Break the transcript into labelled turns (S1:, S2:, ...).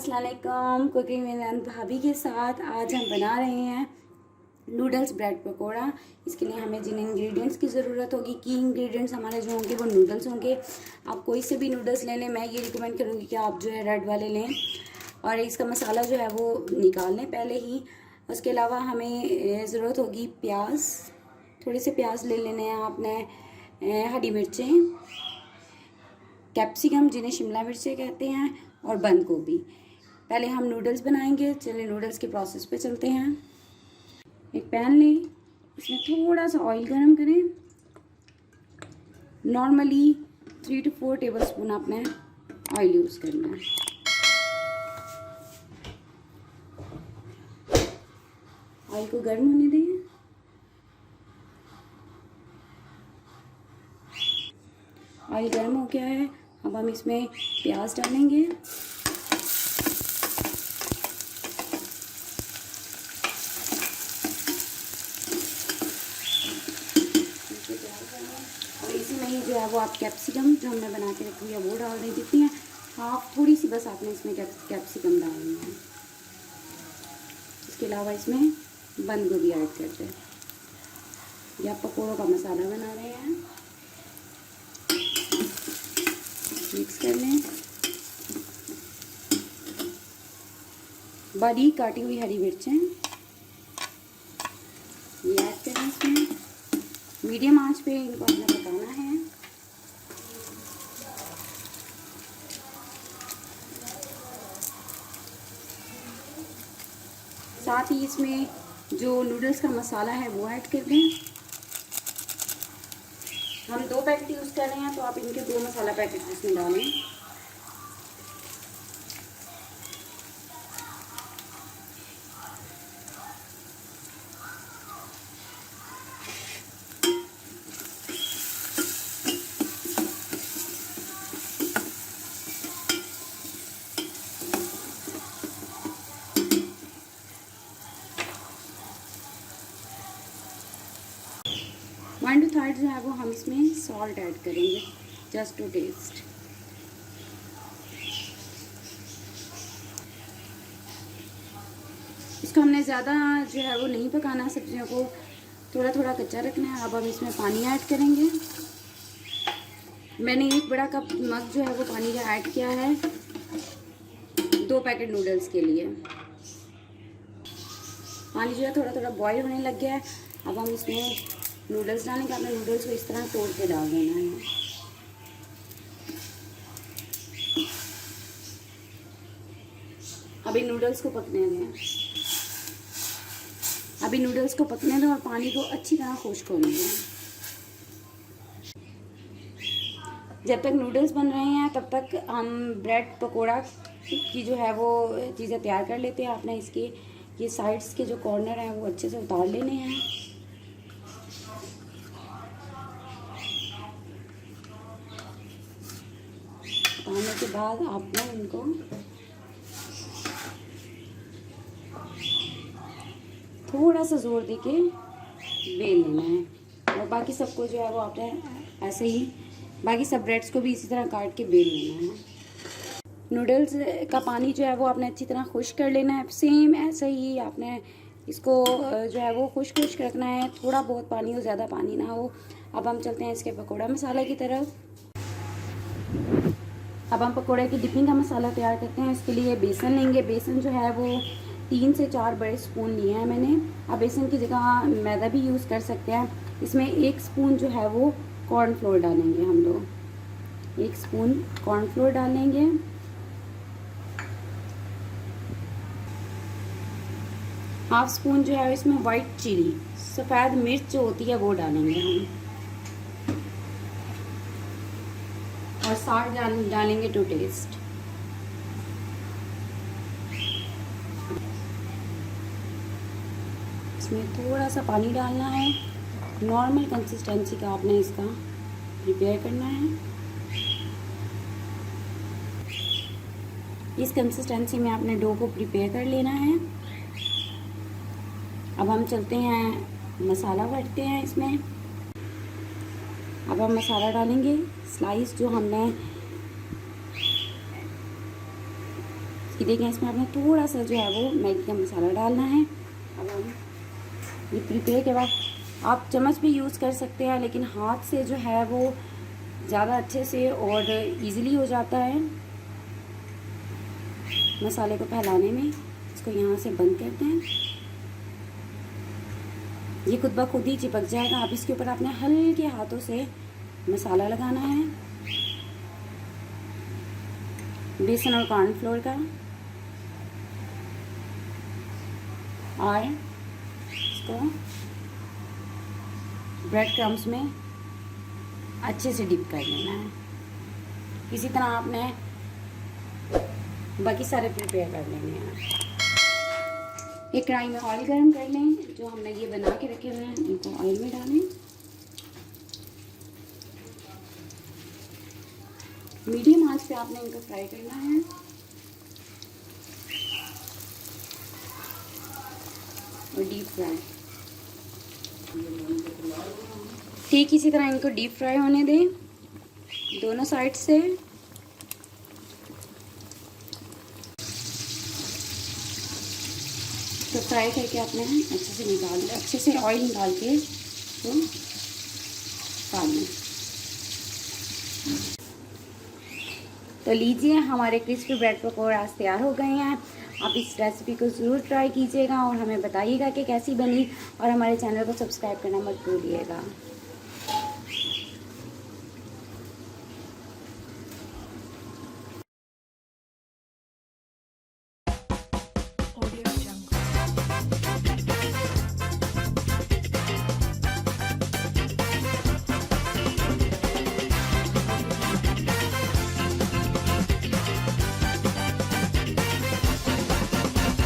S1: अस्सलाम वालेकुम। Cooking with भाभी के साथ आज हम बना रहे हैं नूडल्स ब्रेड पकोड़ा। इसके लिए हमें जिन इंग्रेडिएंट्स की ज़रूरत होगी, की इंग्रेडिएंट्स हमारे जो होंगे वो नूडल्स होंगे। आप कोई से भी नूडल्स ले लें, मैं ये रिकमेंड करूँगी कि आप जो है रेड वाले लें और इसका मसाला जो है वो निकाल लें पहले ही। उसके अलावा हमें ज़रूरत होगी प्याज, थोड़े से प्याज ले लेने हैं आपने, हरी मिर्चें, कैप्सिकम जिन्हें शिमला मिर्चें कहते हैं, और बंद गोभी। पहले हम नूडल्स बनाएंगे। चलिए नूडल्स के प्रोसेस पे चलते हैं। एक पैन लें, इसमें थोड़ा सा ऑयल गरम करें। नॉर्मली 3 to 4 टेबलस्पून आपने ऑयल यूज़ करना है। ऑयल को गर्म होने दें। ऑयल गर्म हो गया है, अब हम इसमें प्याज डालेंगे। और इसी में ही जो है वो आप कैप्सिकम जो हमने बना के रखी है वो डाल दें। जितनी है हाफ, थोड़ी सी बस आपने इसमें कैप्सिकम डालनी है। इसके अलावा इसमें बंद गोभी ऐड करते हैं। ये आप पकौड़ों का मसाला बना रहे हैं। मिक्स कर लें। बारीक काटी हुई हरी मिर्चें ये ऐड करें इसमें। मीडियम आंच पे इनको अपना पकाना है। साथ ही इसमें जो नूडल्स का मसाला है वो ऐड कर दें। हम 2 पैकेट यूज़ कर रहे हैं तो आप इनके 2 मसाला पैकेट इसमें डालें। वन टू थर्ड जो है वो हम इसमें सॉल्ट ऐड करेंगे, जस्ट टू टेस्ट। इसको हमने ज़्यादा जो है वो नहीं पकाना, सब्जियों को थोड़ा थोड़ा कच्चा रखना है। अब हम इसमें पानी ऐड करेंगे। मैंने 1 बड़ा कप मग जो है वो पानी का ऐड किया है 2 पैकेट नूडल्स के लिए। पानी जो है थोड़ा थोड़ा बॉईल होने लग गया है। अब हम इसमें नूडल्स डालेंगे। आपने नूडल्स को इस तरह तोड़ के डाल देना है। अभी नूडल्स को पकने दें। अभी नूडल्स को पकने दें और पानी को अच्छी तरह खुश्क होने दें। जब तक नूडल्स बन रहे हैं तब तक हम ब्रेड पकोड़ा की जो है वो चीज़ें तैयार कर लेते हैं। आपने इसके ये साइड्स के जो कॉर्नर हैं वो अच्छे से उतार लेने हैं। उतारने के बाद आपने इनको थोड़ा सा जोर देके बेल लेना है और बाकी सबको जो है वो आपने ऐसे ही बाकी सब ब्रेड्स को भी इसी तरह काट के बेल लेना है। नूडल्स का पानी जो है वो आपने अच्छी तरह खुश्क कर लेना है। सेम ऐसे ही आपने इसको जो है वो खुश्क रखना है। थोड़ा बहुत पानी हो, ज़्यादा पानी ना हो। अब हम चलते हैं इसके पकोड़ा मसाला की तरफ। अब हम पकोड़े की डिपिंग का मसाला तैयार करते हैं। इसके लिए बेसन लेंगे। बेसन जो है वो 3 से 4 बड़े स्पून लिए हैं मैंने। अब बेसन की जगह मैदा भी यूज़ कर सकते हैं। इसमें 1 स्पून जो है वो कॉर्नफ्लोर डालेंगे हम लोग। 1 स्पून कॉर्नफ्लोर डालेंगे। हाफ स्पून जो है इसमें वाइट चिली, सफ़ेद मिर्च जो होती है वो डालेंगे हम। और साल्ट डालेंगे टू टेस्ट। इसमें थोड़ा सा पानी डालना है। नॉर्मल कंसिस्टेंसी का आपने इसका प्रिपेयर करना है। इस कंसिस्टेंसी में आपने डो को प्रिपेयर कर लेना है। अब हम चलते हैं मसाला भरते हैं इसमें। अब हम मसाला डालेंगे। स्लाइस जो हमने ये देखें, इसमें आपने थोड़ा सा जो है वो मैगी का मसाला डालना है। अब हम ये प्रिपेयर के बाद आप चम्मच भी यूज़ कर सकते हैं, लेकिन हाथ से जो है वो ज़्यादा अच्छे से और इजीली हो जाता है मसाले को फैलाने में। इसको यहाँ से बंद करते हैं, ये खुद ब खुद ही चिपक जाएगा। अब इसके ऊपर आपने हल्के हाथों से मसाला लगाना है, बेसन और कॉर्नफ्लोर का, और इसको ब्रेड क्रम्स में अच्छे से डिप कर लेना है। इसी तरह आपने बाकी सारे प्रिपेयर कर लेने हैं। एक कढ़ाई में ऑयल गरम कर लें, जो हमने ये बना के रखे हुए हैं इनको ऑयल में डालें। मीडियम आंच पे आपने इनको फ्राई करना है। और डीप फ्राई, ठीक इसी तरह इनको डीप फ्राई होने दें दोनों साइड से। तो फ्राई करके आपने अच्छे से ऑयल निकाल के तो निकाल लें। तो लीजिए, हमारे क्रिस्पी ब्रेड पकौड़े तैयार हो गए हैं। आप इस रेसिपी को ज़रूर ट्राई कीजिएगा और हमें बताइएगा कि कैसी बनी, और हमारे चैनल को सब्सक्राइब करना मत भूलिएगा।